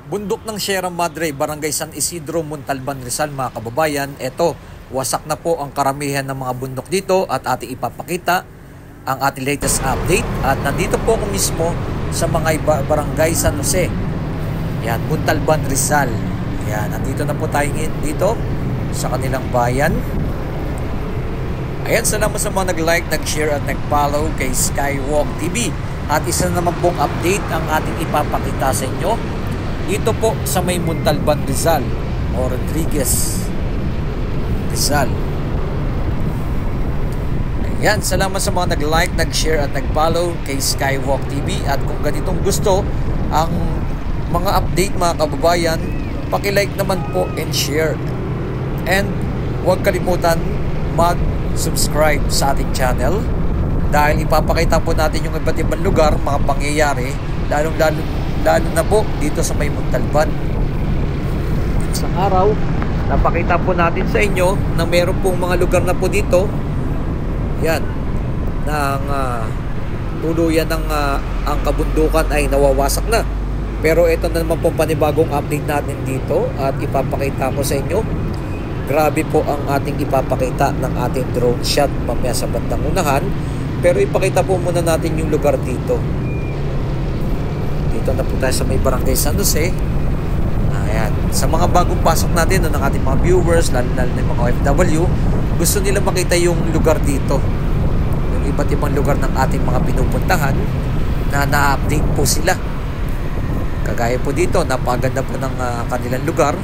Bundok ng Sierra Madre, Barangay San Isidro, Montalban, Rizal, mga kababayan. Ito, wasak na po ang karamihan ng mga bundok dito at ating ipapakita ang ating latest update. At nandito po ako mismo sa mga Barangay San Jose. Yan, Montalban, Rizal. Yan, nandito na po tayo dito sa kanilang bayan. Ayan, salamat sa mga nag-like, nag-share at nag-follow kay Skywalk TV. At isa naman pong update ang ating ipapakita sa inyo dito po sa may Montalban, Rizal o Rodriguez, Rizal. Ayan, salamat sa mga nag-like, nag-share at nag-follow kay Skywalk TV. At kung ganitong gusto ang mga update, mga kababayan, paki-like naman po and share. And huwag kalimutan mag-subscribe sa ating channel dahil ipapakita po natin yung iba't ibang lugar, mga pangyayari, lalo na po dito sa may Montalban. Isang araw, napakita po natin sa inyo na meron pong mga lugar na po dito, yan, ng tuluyan ng ang kabundukan ay nawawasak na. Pero ito na naman pong panibagong update natin dito at ipapakita ko sa inyo. Grabe po ang ating ipapakita ng ating drone shot mamaya sa bandang unahan. Pero ipakita po muna natin yung lugar dito. Dito na po tayo sa may Barangay San Jose. Ayan. Sa mga bagong pasok natin ng ating mga viewers, lalo na ng mga OFW, gusto nila makita yung lugar dito. Yung iba't ibang lugar ng ating mga pinupuntahan na na-update po sila. Kagaya po dito, napaganda po ng kanilang lugar.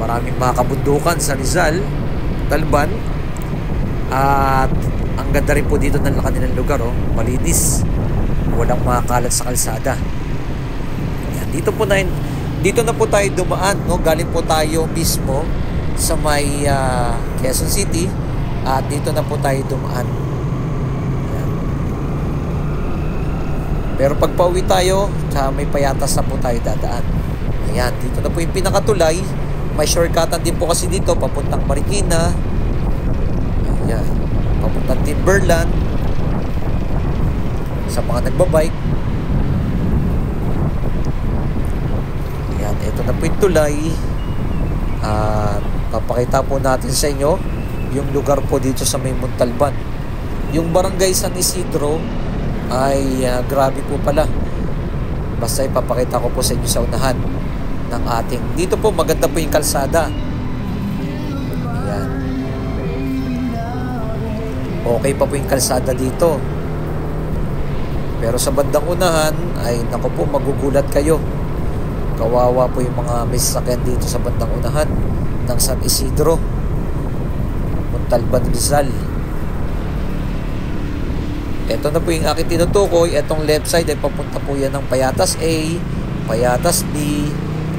Maraming mga kabundukan sa Rizal, Montalban. At ang ganda rin po dito ng kanilang lugar, oh. Malinis. Walang mga kalat sa kalsada. Yan, dito na po tayo dumaan, no? Galing po tayo mismo sa may Quezon City at dito na po tayo dumaan. Yan. Pero pag pauwi tayo, sa may Payatas na po tayo dadaan. Ayan, dito na po yung pinakatulay. May shortcutan din po kasi dito papuntang Marikina. Ayan, papuntang Timberland. Sa mga nagbabike. Ayan, ito na po yung tulay. At papakita po natin sa inyo yung lugar po dito sa may Montalban. Yung Barangay San Isidro ay grabe po pala. Basta ipapakita ko po sa inyo sa unahan ng ating. Dito po maganda po yung kalsada. Ayan. Okay pa po yung kalsada dito. Pero sa bandang unahan ay naku po, magugulat kayo. Kawawa po yung mga may sasakyan dito sa bandang unahan ng San Isidro, Montalban, Rizal. Ito na po yung aking tinutukoy. Etong left side ay papunta po yan ng Payatas A, Payatas B.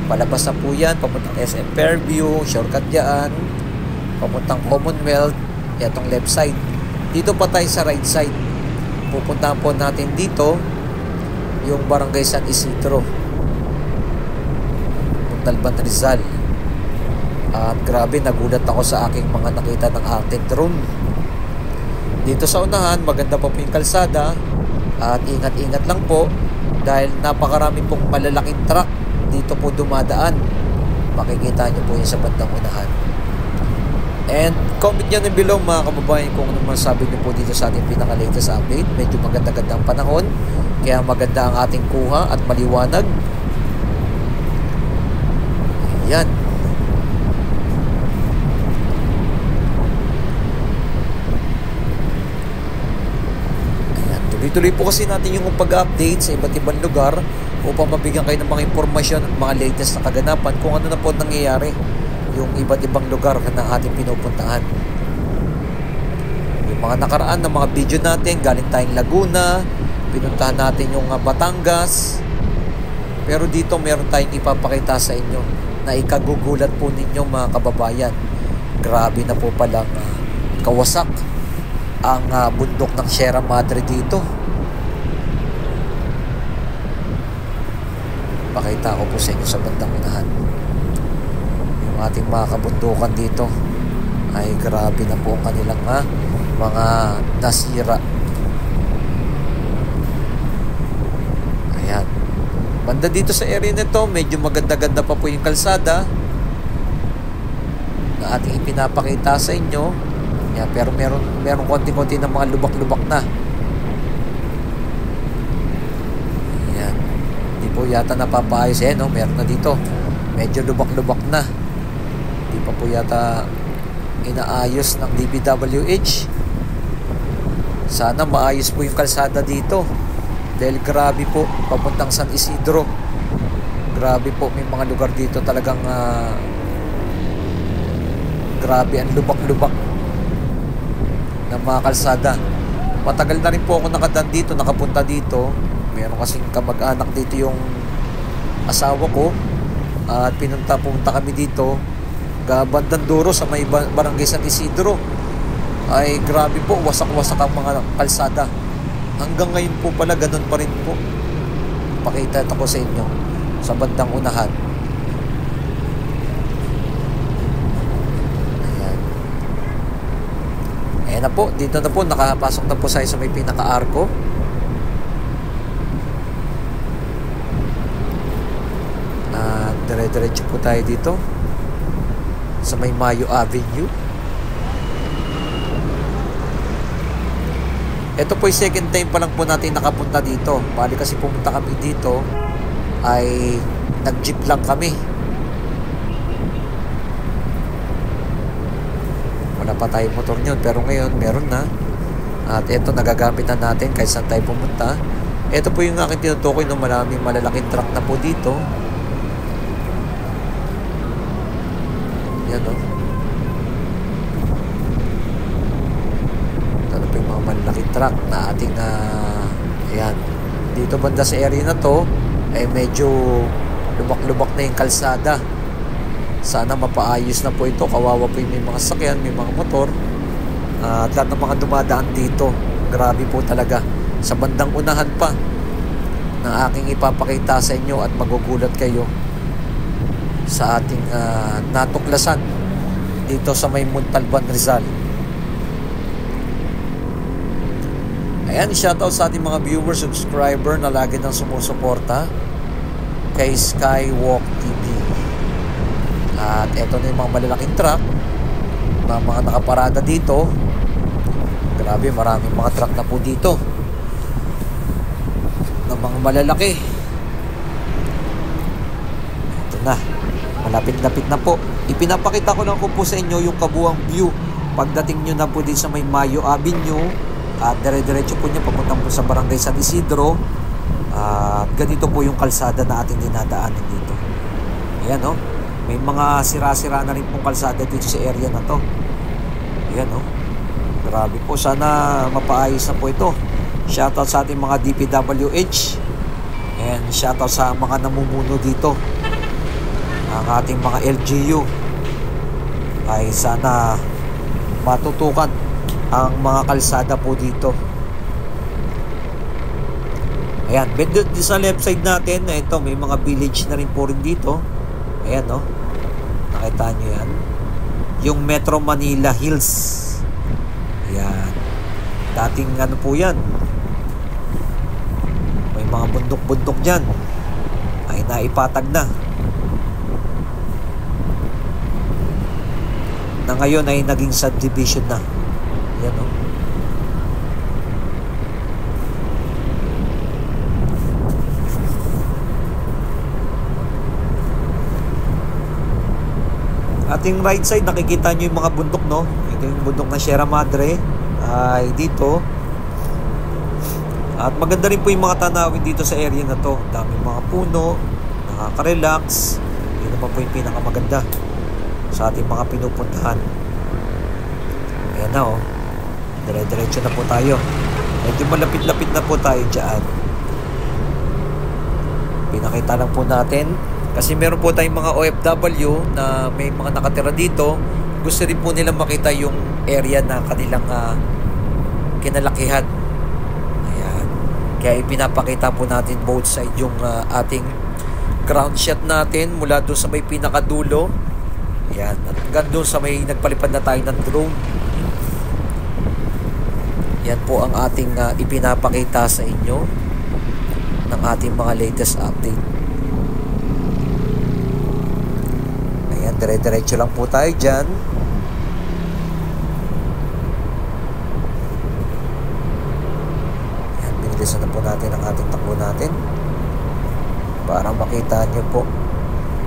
Palabas na po yan, papuntang SM Fairview, shortcut dyan, papuntang Commonwealth. Etong left side. Dito pa tayo sa right side. Pupuntahan po natin dito yung Barangay San Isidro, Montalban, Rizal. At grabe, nagulat ako sa aking mga nakita ng ating drone. Dito sa unahan, maganda pa po yung kalsada. At ingat-ingat lang po dahil napakarami pong malalaking truck dito po dumadaan. Makikita nyo po yun sa bandang unahan. And comment nyo na below, mga kababayan, kung ano masabi nyo po dito sa ating pinaka-latest update. Medyo maganda-ganda ang panahon, kaya maganda ang ating kuha at maliwanag. Ayan. Ayan. Tuloy-tuloy po kasi natin yung pag-update sa iba't ibang lugar upang mabigyan kayo ng mga impormasyon at mga latest na kaganapan kung ano na po nangyayari yung iba't ibang lugar na ating pinupuntahan. Yung mga nakaraan ng mga video natin, galing tayong Laguna, pinuntahan natin yung Batangas. Pero dito meron tayong ipapakita sa inyo na ikagugulat po ninyo, mga kababayan. Grabe na po palang kawasak ang bundok ng Sierra Madre dito. Pakita ko po sa inyo sa bandang unahan. Yung ating mga kabundukan dito ay grabe na po ang kanilang mga nasira. Ayan. Banda dito sa area nito, medyo maganda-ganda pa po yung kalsada na ating ipinapakita sa inyo. Yan, pero meron konti-konti ng mga lubak-lubak na. Yan. Hindi po yata napapaayos. No? Meron na dito. Medyo lubak-lubak na. Hindi pa po yata inaayos ng DPWH. Sana maayos po yung kalsada dito. Dahil grabe po, papuntang San Isidro. Grabe po, may mga lugar dito talagang grabe ang lubak-lubak ng mga kalsada. Matagal na rin po ako nakadaan dito, nakapunta dito. Meron kasing kamag-anak dito yung asawa ko. At pumunta kami dito Bandang Duro sa may Barangay San Isidro. Ay grabe po, wasak-wasak ang mga kalsada. Hanggang ngayon po pala ganun pa rin po. Pakita ito ko sa inyo sa bandang unahan. Ayan. Ayan na po, dito na po, nakapasok na po sa may pinaka-arko. At dire-diretso po tayo dito sa may Mayo Avenue. Ito po yung second time pa lang po natin nakapunta dito. Bali kasi pumunta kami dito ay nag-jeep lang kami. Wala pa tayong motor nyon, pero ngayon meron na. At ito, nagagamit na natin kahit saan tayo pumunta. Ito po yung aking tinutukoy ng maraming malalaking truck na po dito. Yan o. Ito po yung mga malalaking truck na ating ayan. Dito banda sa area na to ay medyo lubak-lubak na yung kalsada. Sana mapaayos na po ito. Kawawa po yung may mga sakyan, may mga motor. At lahat ng mga dumadaan dito, grabe po talaga. Sa bandang unahan pa ng aking ipapakita sa inyo at magugulat kayo sa ating natuklasan dito sa may Montalban, Rizal. Ayan, shoutout sa ating mga viewers, subscriber na lagi nang sumusuporta kay Skywalk TV. At eto na yung mga malalaking truck na mga nakaparada dito. Grabe, maraming mga truck na po dito na mga malalaki. Ito na, malapit-lapit na po. Ipinapakita ko lang po sa inyo yung kabuang view pagdating nyo na po din sa may Mayo Avenue. At dire-diretso po nyo papunta po sa Barangay San Isidro. At ganito po yung kalsada na ating dinadaanan dito. Ayan o. May mga sira-sira na rin pong kalsada dito sa area na to. Ayan o. Grabe po. Sana mapaayos na po ito. Shoutout sa ating mga DPWH. And shoutout sa mga namumuno dito. Ang ating mga LGU. Ay sana matutukan ang mga kalsada po dito. Ayan, dito sa left side natin, ito may mga village na rin po rin dito. Ayan no. Nakita nyo yan. Yung Metro Manila Hills. Ayan. Dating ano po yan. May mga bundok-bundok dyan. Ay naipatag na. Na ngayon ay naging subdivision na. Yan o. Ating right side, nakikita nyo yung mga bundok, no? Ito yung bundok na Sierra Madre ay dito. At maganda rin po yung mga tanawin dito sa area na to. Daming mga puno, nakaka-relax. Yun naman po yung pinakamaganda sa ating mga pinupuntahan. Ayan na o. Dire-diretso na po tayo. Medyo malapit-lapit na po tayo dyan. Pinakita lang po natin. Kasi meron po tayong mga OFW na may mga nakatira dito. Gusto rin po nilang makita yung area na kanilang kinalakihan. Ayan. Kaya ipinapakita po natin both side yung ating ground shot natin mula doon sa may pinakadulo. Ayan. At hanggang doon sa may nagpalipad na tayo ng drone. Yan po ang ating ipinapakita sa inyo ng ating mga latest update. dire-diretso lang po tayo dyan. Yan, binilisan na po natin ang ating takbo natin para makita nyo po.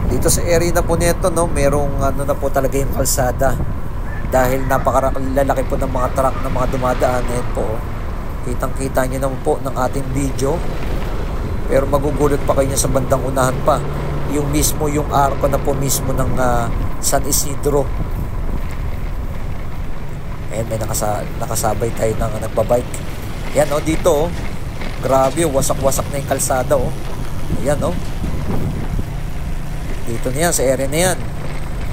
Dito sa area na po nito, no, merong ano na po talaga yung kalsada. Dahil napakalalaki po ng mga truck na mga dumadaan. Ayan po, kitang-kita nyo naman po ng ating video. Pero magugulat pa kayo sa bandang unahan pa. Yung mismo, yung arko na po mismo ng San Isidro. Ayan, may nakasabay tayo ng nagbabike. Ayan, oh, dito, oh. Grabe, wasak-wasak na yung kalsada, oh. Ayan, oh. Dito na yan, sa area na yan.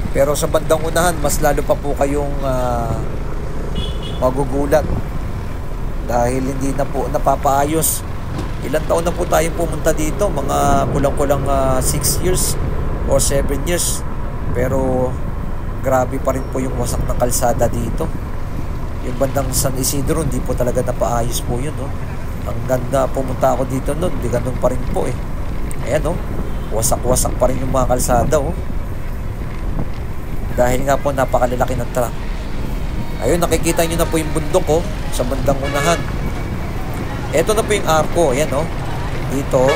Pero sa bandang unahan, mas lalo pa po kayong magugulat. Dahil hindi na po napapaayos. Ilang taon na po tayong pumunta dito? Mga kulang-kulang 6 years or 7 years. Pero grabe pa rin po yung wasak ng kalsada dito. Yung bandang San Isidro, hindi po talaga napaayos po yun, no? Ang ganda, pumunta ako dito noon, di ganun pa rin po eh. Ayan, no? Wasak-wasak pa rin yung mga kalsada, oh. Dahil nga po napakalalaki ng truck. Ayun, nakikita nyo na po yung bundok, oh, sa bandang unahan. Ito na po yung arko. Ayan, oh. Dito,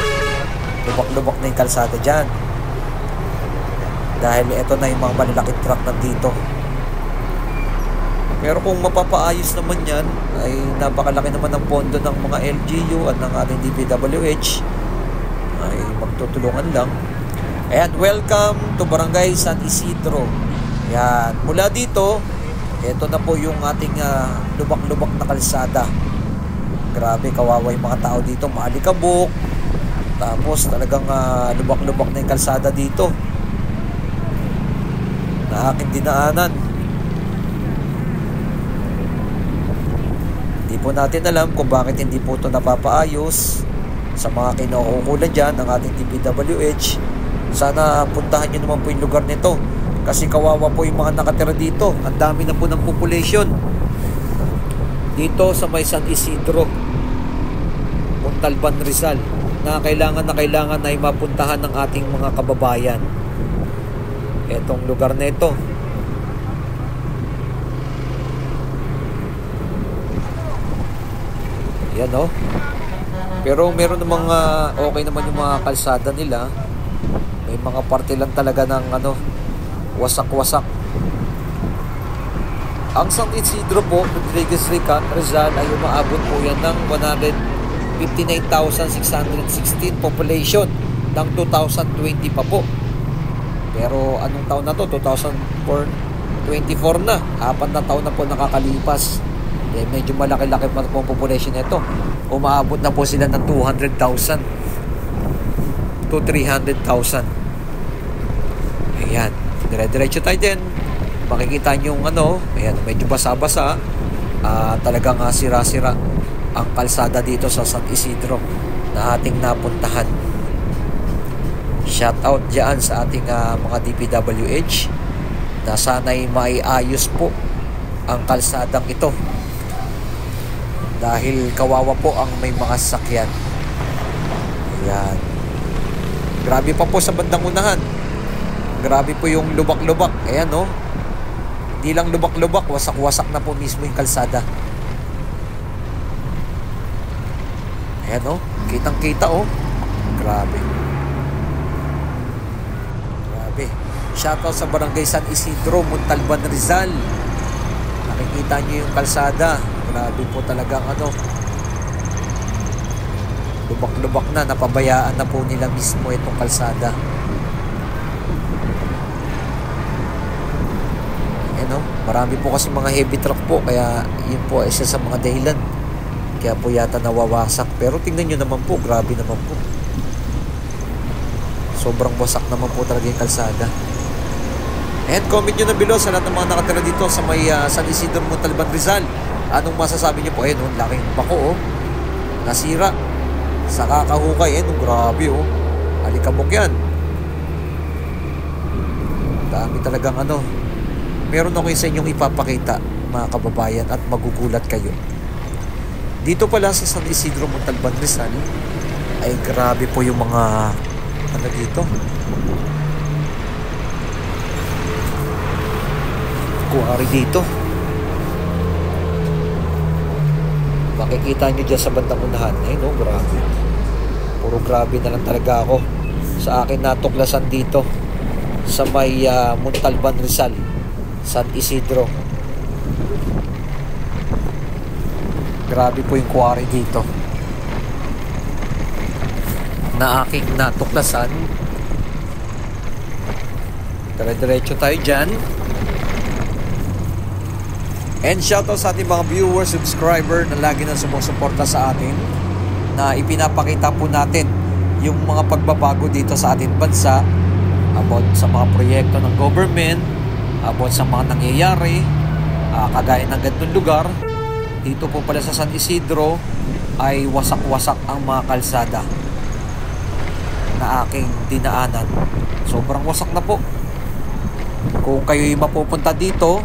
lubak-lubak na yung kalsada dyan. Dahil ito na yung mga malalaking truck nandito. Pero kung mapapaayos naman yan, ay napakalaki naman ang pondo ng mga LGU at ng ating DPWH. Ay magtutulungan lang. Ayan, welcome to Barangay San Isidro. Ayan, mula dito, ito na po yung ating lubak-lubak na kalsada. Grabe, kawawa yung mga tao dito, maalikabok. Tapos talagang lubak-lubak na yung kalsada dito na aking dinaanan. Hindi po natin alam kung bakit hindi po ito napapaayos. Sa mga kinukukulan dyan ng ating DPWH, sana puntahan nyo naman po yung lugar nito. Kasi kawawa po yung mga nakatira dito. Ang dami na po ng population dito sa may San Isidro, Montalban, Rizal, na kailangan ay mapuntahan ng ating mga kababayan. Etong lugar na ito. Yan, oh. Pero meron namang okay naman yung mga kalsada nila. May mga parte lang talaga ng wasak-wasak. Ang San Isidro po, Rodriguez Rizal, ay umaabot po yan ng 159,616 population ng 2020 pa po. Pero anong taon na to? 2024 na. 4 na taon na po nakakalipas. Eh, medyo malaki-laki pa po ang population nito. Umaabot na po sila ng 200,000 to 300,000. Ayan, dire-diretso tayo din. Makikita nyo yung ayan, medyo basa-basa. Talagang sira-sira ang kalsada dito sa San Isidro na ating napuntahan. Shout out dyan sa ating mga DPWH na sana'y maiayos po ang kalsadang ito. Dahil kawawa po ang may mga sasakyan. Ayan. Grabe pa po sa bandang unahan. Grabe po yung lubak-lubak. Ayan, no? Hindi lang lubak-lubak, wasak-wasak na po mismo yung kalsada. Ayan, no? Kitang-kita, oh. Grabe. Grabe. Shoutout sa Barangay San Isidro, Montalban, Rizal. Nakikita nyo yung kalsada. Grabe po talagang lubak-lubak na, napabayaan na po nila mismo itong kalsada. Marami po kasi mga heavy truck po, kaya yun po isa sa mga dahilan kaya po yata nawawasak. Pero tingnan nyo naman po, grabe naman po, sobrang wasak naman po talaga yung kalsada. And comment nyo na below sa lahat ng mga nakatira dito sa may San Isidro, Montalban, Rizal. Anong masasabi nyo po? Ayun, laking bako, oh, nasira sa kakahukay. Ayun, grabe, oh, alikabok yan. Dami talagang meron ako sa inyong ipapakita, mga kababayan, at magugulat kayo. Dito pala sa San Isidro, Montalban, Rizal, ay grabe po yung mga dito. quarry dito. Makikita nyo dyan sa bandang unahan. Ay no, grabe. Puro grabe na lang talaga ako sa akin natuklasan dito sa may Montalban, Rizal, San Isidro. Grabe po yung quarry dito na aking natuklasan. Dire-diretso tayo dyan. And shoutout sa ating mga viewers, subscriber na lagi nang sumusuporta sa atin, na ipinapakita po natin yung mga pagbabago dito sa ating bansa about sa mga proyekto ng government, about sa mga nangyayari, kagaya ng ganitong lugar. Dito po pala sa San Isidro ay wasak-wasak ang mga kalsada na aking dinaanan. Sobrang wasak na po. Kung kayo'y mapupunta dito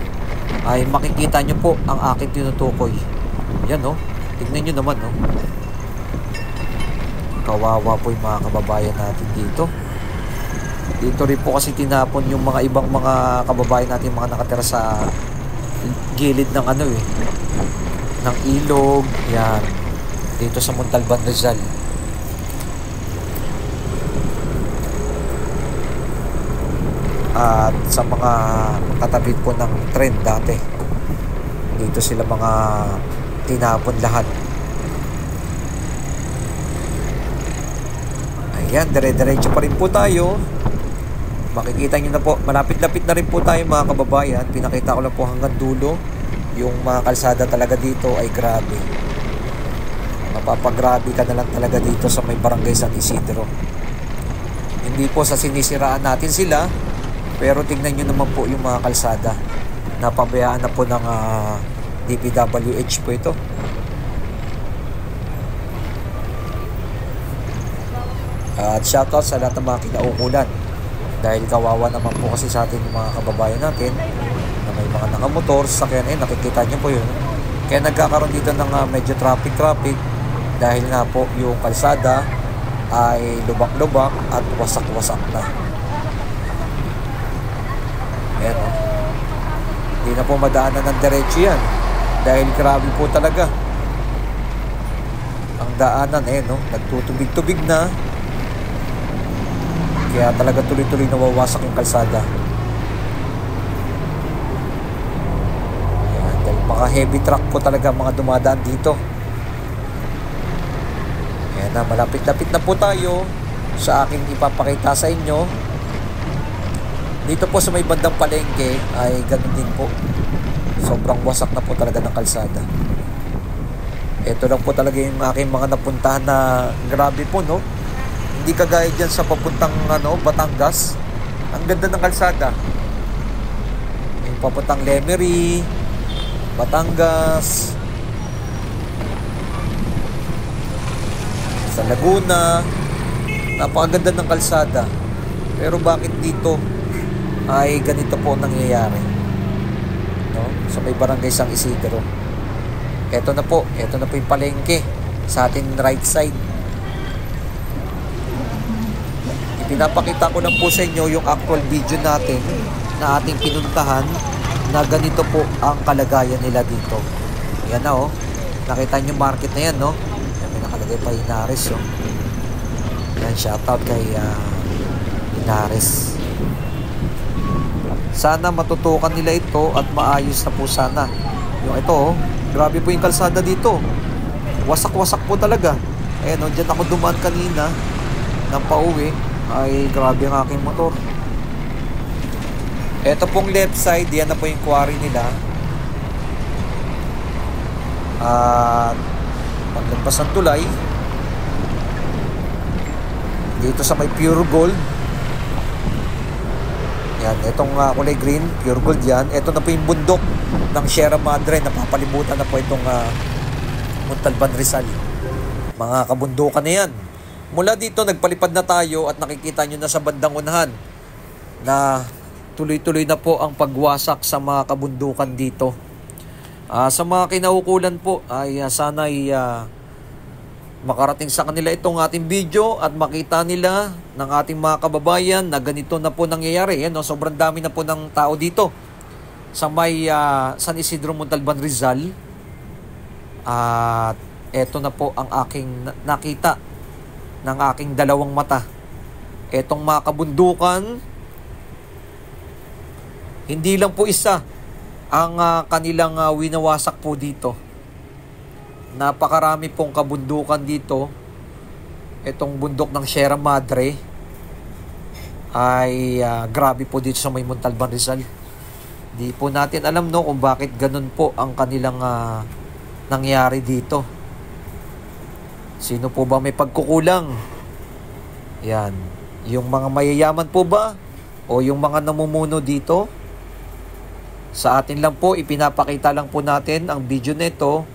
ay makikita nyo po ang aking tinutukoy. Yan o, tignan nyo naman o. Kawawa po yung mga kababayan natin dito. Dito rin po kasi tinapon yung mga ibang mga kababayan natin, mga nakatira sa gilid ng ng ilog. Yan, dito sa Montalban, Rizal. At sa mga katabi po ng tren dati, dito sila mga tinapon lahat. Ayan, dire-diretso pa rin po tayo. Makikita nyo na po, malapit-lapit na rin po tayo mga kababayan. Pinakita ko lang po hanggang dulo. Yung mga kalsada talaga dito ay grabe. Mapapagrabe ka na lang talaga dito sa may barangay San Isidro. Hindi po sa sinisiraan natin sila, pero tingnan nyo naman po yung mga kalsada. Napabayaan na po ng DPWH po ito. At shoutout sa lahat ng mga kinaukulan. Dahil kawawa naman po kasi sa atin yung mga kababayan natin na may mga nakamotor, sakyan, nakikita nyo po yun. Kaya nagkakaroon dito ng medyo traffic dahil nga po yung kalsada ay lubak-lubak at wasak-wasak na. Ayan o. Hindi na po madaanan ng diretso yan dahil grabe po talaga ang daanan. Nagtutubig-tubig na, kaya talaga tuloy-tuloy nawawasak yung kalsada. Ayan, dahil mga heavy truck po talaga mga dumadaan dito. Ayan na, malapit-lapit na po tayo sa aking ipapakita sa inyo. Dito po sa may bandang palengke ay ganun din po. Sobrang wasak na po talaga ng kalsada. Ito lang po talaga yung aking mga napuntahan na grabe po, no? Hindi kagaya dyan sa papuntang Batangas. Ang ganda ng kalsada. Yung papuntang Lemery, Batangas, sa Laguna, napakaganda ng kalsada. Pero bakit dito ay ganito po nangyayari, no? Sa may barangay San Isidro. Ito na po yung palengke sa ating right side. Pinapakita ko lang po sa inyo yung actual video natin na ating pinuntahan na ganito po ang kalagayan nila dito. Ayan na o. Nakita nyo market na yan, no? Ayan, may nakalagay pa Inares, oh. Ayan, shoutout kay Inares. Sana matutukan nila ito at maayos na po sana. Yung ito, oh. Grabe po yung kalsada dito. Wasak-wasak po talaga. Ayan o, dyan ako dumaan kanina nang pauwi. Ay grabe ang aking motor. Ito pong left side, yan na po yung quarry nila. At paglagpas ng tulay, dito sa may pure gold, yan, itong kulay green, pure gold yan. Ito na po yung bundok ng Sierra Madre. Napapalibutan na po itong Montalban, Rizal. Mga kabundukan na yan. Mula dito, nagpalipad na tayo at nakikita nyo na sa bandang unahan na tuloy-tuloy na po ang pagwasak sa mga kabundukan dito. Sa mga kinaukulan po ay sana ay makarating sa kanila itong ating video at makita nila ng ating mga kababayan na ganito na po nangyayari. Yan, no? Sobrang dami na po ng tao dito. sa may San Isidro Montalban, Rizal. At eto na po ang aking nakita ng aking dalawang mata. Etong mga kabundukan, hindi lang po isa ang kanilang winawasak po dito. Napakarami pong kabundukan dito. Etong bundok ng Sierra Madre ay grabe po dito sa may Montalban, Rizal. Di po natin alam no kung bakit ganun po ang kanilang nangyari dito. Sino po ba may pagkukulang? Yan. Yung mga mayayaman po ba? O yung mga namumuno dito? Sa atin lang po, ipinapakita lang po natin ang video nito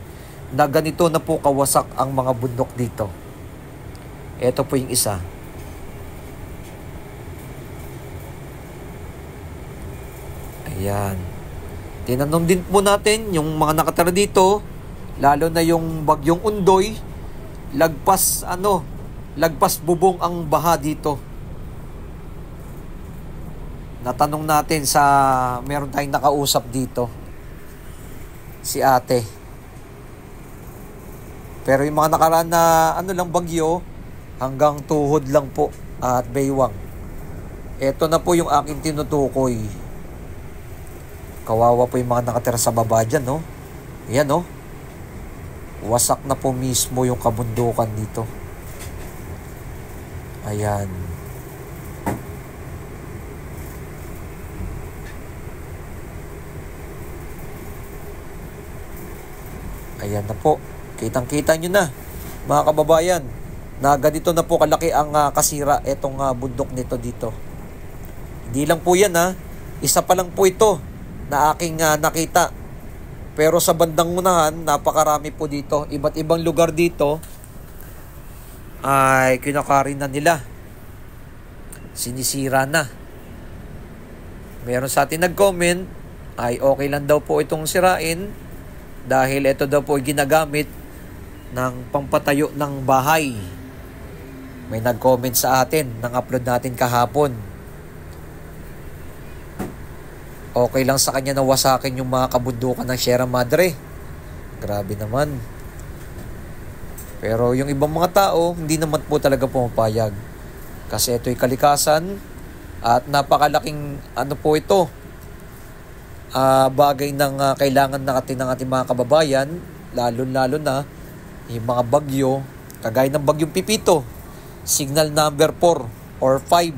na ganito na po kawasak ang mga bundok dito. Ito po yung isa. Ayan. Tinanong din po natin yung mga nakatira dito, lalo na yung bagyong Undoy, lagpas bubong ang baha dito. Natanong natin sa meron tayong nakausap dito, si ate. Pero yung mga nakaraan na bagyo, hanggang tuhod lang po at baywang. Ito na po yung aking tinutukoy. Kawawa po yung mga nakatira sa baba dyan, no? Ayan, no? Wasak na po mismo yung kabundukan dito. Ayan. Ayan na po. Kitang-kita nyo na, mga kababayan, na ganito na po kalaki ang kasira etong bundok nito dito. Hindi lang po yan isa pa lang po ito na aking nakita. Pero sa bandang unahan, napakarami po dito. Iba't ibang lugar dito ay kinakari na nila. Sinisira na. Meron sa atin nag-comment ay okay lang daw po itong sirain dahil ito daw po ginagamit ng pampatayo ng bahay. May nag-comment sa atin nang upload natin kahapon. Okay lang sa kanya na wasakin yung mga kabundukan ng Sierra Madre. Grabe naman. Pero yung ibang mga tao, hindi naman po talaga pumapayag. Kasi ito'y kalikasan at napakalaking po ito. Bagay ng kailangan natin ng ating mga kababayan, lalo na yung mga bagyo, kagaya ng bagyong Pipito, signal number 4 or 5.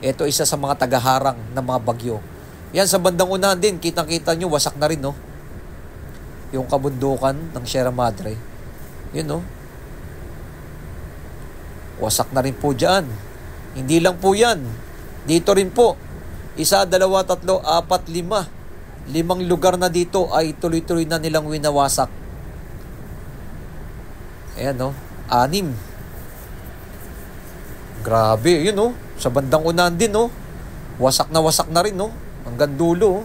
Ito isa sa mga tagaharang ng mga bagyo. Yan sa bandang unahan din, kitang-kita nyo, wasak na rin, no? Yung kabundukan ng Sierra Madre. Yun, no? Wasak na rin po dyan. Hindi lang po yan. Dito rin po. 1, 2, 3, 4, 5. 5 lugar na dito ay tuloy-tuloy na nilang winawasak. Ayan, no? 6. Grabe, yun, no? Sa bandang unahan din, no? Wasak na rin, no? Hanggang dulo, oh.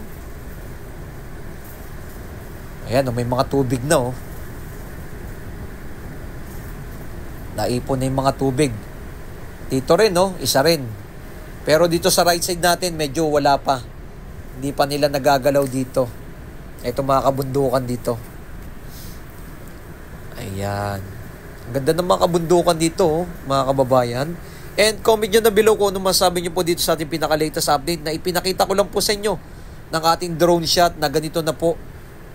Ayan, no? May mga tubig na, oh. Naipon na yung mga tubig. Dito rin, no? Isa rin. Pero dito sa right side natin, medyo wala pa. Hindi pa nila nagagalaw dito. Ito mga kabundukan dito. Ayan. Ang ganda ng mga kabundukan dito, oh, mga kababayan. And comment nyo na below kung ano masabi nyo po dito sa ating pinaka-latest update na ipinakita ko lang po sa inyo ng ating drone shot na ganito na po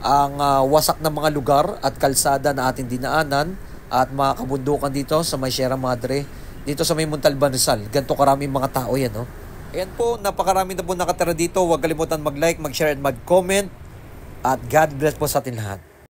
ang wasak ng mga lugar at kalsada na ating dinaanan at mga kabundukan dito sa may Sierra Madre, dito sa may Montalban, Rizal. Ganito karaming mga tao yan, no? Ayan po, napakarami na po nakatira dito. Huwag kalimutan mag-like, mag-share, and mag-comment. At God bless po sa atin lahat.